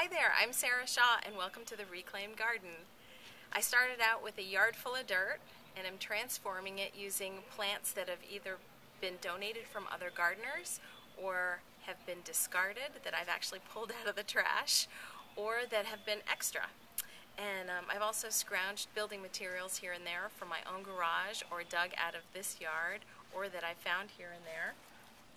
Hi there, I'm Shah and welcome to the Reclaimed Garden. I started out with a yard full of dirt and am transforming it using plants that have either been donated from other gardeners or have been discarded that I've actually pulled out of the trash or that have been extra. And I've also scrounged building materials here and there from my own garage or dug out of this yard or that I found here and there,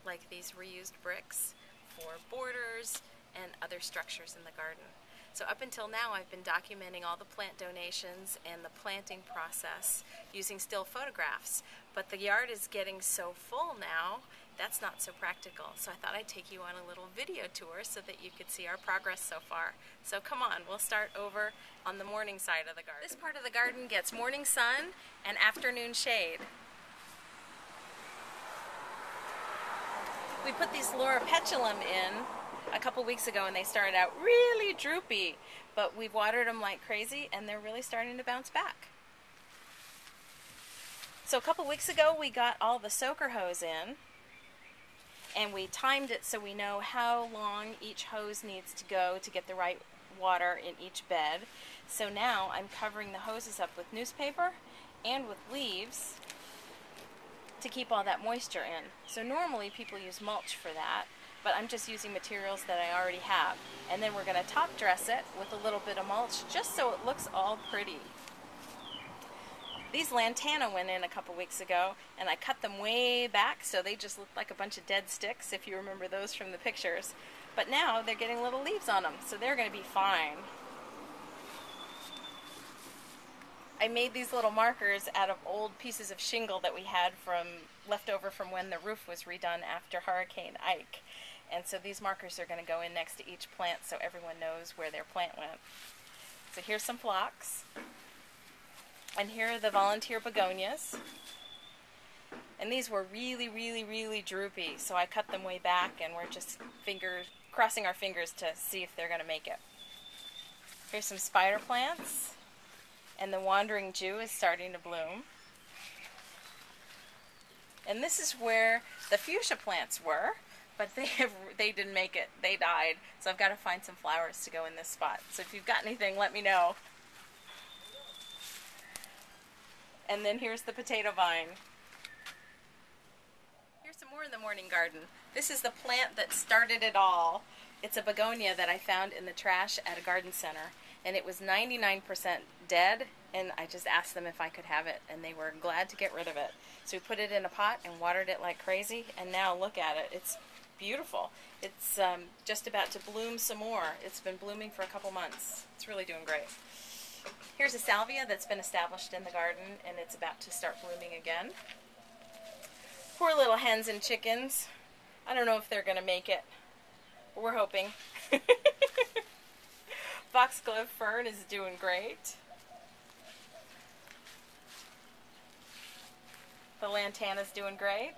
like these reused bricks for borders and other structures in the garden. So up until now I've been documenting all the plant donations and the planting process using still photographs, but the yard is getting so full now that's not so practical. So I thought I'd take you on a little video tour so that you could see our progress so far. So come on, we'll start over on the morning side of the garden. This part of the garden gets morning sun and afternoon shade. We put these loropetalum in a couple weeks ago and they started out really droopy, but we've watered them like crazy and they're really starting to bounce back. So a couple weeks ago we got all the soaker hose in and we timed it so we know how long each hose needs to go to get the right water in each bed. So now I'm covering the hoses up with newspaper and with leaves to keep all that moisture in. So normally people use mulch for that, but I'm just using materials that I already have. And then we're going to top dress it with a little bit of mulch just so it looks all pretty. These lantana went in a couple weeks ago and I cut them way back so they just looked like a bunch of dead sticks, if you remember those from the pictures. But now they're getting little leaves on them, so they're going to be fine. I made these little markers out of old pieces of shingle that we had left over from when the roof was redone after Hurricane Ike. And so these markers are going to go in next to each plant so everyone knows where their plant went. So here's some phlox. And here are the volunteer begonias. And these were really, really, really droopy, so I cut them way back and we're just crossing our fingers to see if they're going to make it. Here's some spider plants. And the wandering Jew is starting to bloom. And this is where the fuchsia plants were, but they didn't make it. They died. So I've got to find some flowers to go in this spot. So if you've got anything, let me know. And then here's the potato vine. Here's some more in the morning garden. This is the plant that started it all. It's a begonia that I found in the trash at a garden center. And it was 99% dead, and I just asked them if I could have it, and they were glad to get rid of it. So we put it in a pot and watered it like crazy, and now look at it. It's beautiful. It's just about to bloom some more. It's been blooming for a couple months. It's really doing great. Here's a salvia that's been established in the garden, and it's about to start blooming again. Poor little hens and chickens. I don't know if they're going to make it, but we're hoping. Foxglove fern is doing great. The lantana's doing great.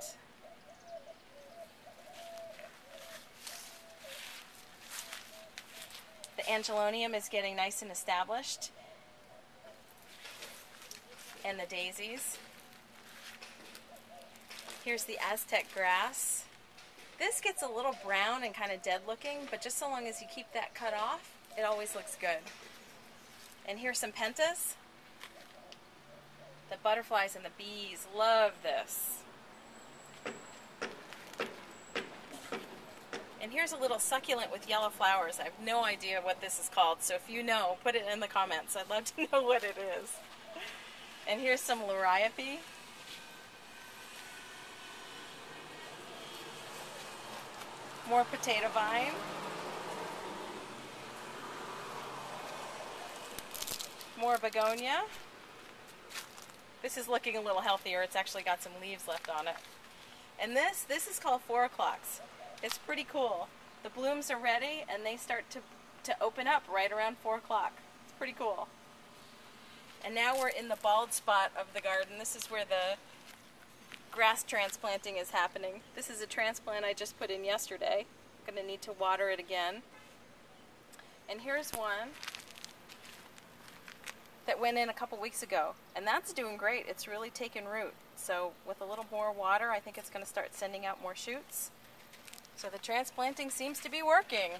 The angelonium is getting nice and established. And the daisies. Here's the Aztec grass. This gets a little brown and kind of dead looking, but just so long as you keep that cut off, it always looks good. And here's some pentas. The butterflies and the bees love this. And here's a little succulent with yellow flowers. I have no idea what this is called, so if you know, put it in the comments. I'd love to know what it is. And here's some liriope. More potato vine. More begonia. This is looking a little healthier. It's actually got some leaves left on it. And this is called 4 o'clocks. It's pretty cool. The blooms are ready and they start to open up right around 4 o'clock. It's pretty cool. And now we're in the bald spot of the garden. This is where the grass transplanting is happening. This is a transplant I just put in yesterday. I'm going to need to water it again. And here's one that went in a couple weeks ago, and that's doing great. It's really taken root. So with a little more water, I think it's going to start sending out more shoots. So the transplanting seems to be working.